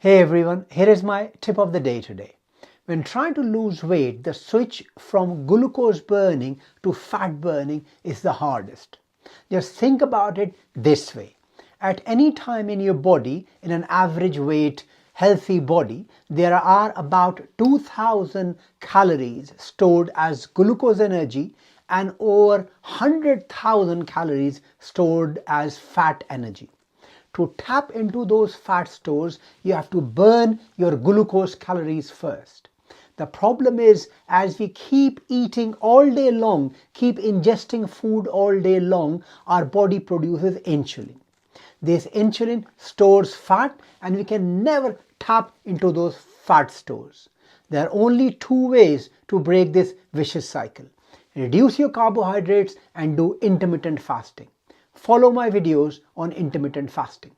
Hey everyone, here is my tip of the day today. When trying to lose weight, the switch from glucose burning to fat burning is the hardest. Just think about it this way. At any time in your body, in an average weight, healthy body, there are about 2000 calories stored as glucose energy and over 100,000 calories stored as fat energy. To tap into those fat stores, you have to burn your glucose calories first. The problem is, as we keep eating all day long, keep ingesting food all day long, our body produces insulin. This insulin stores fat and we can never tap into those fat stores. There are only two ways to break this vicious cycle. Reduce your carbohydrates and do intermittent fasting. Follow my videos on intermittent fasting.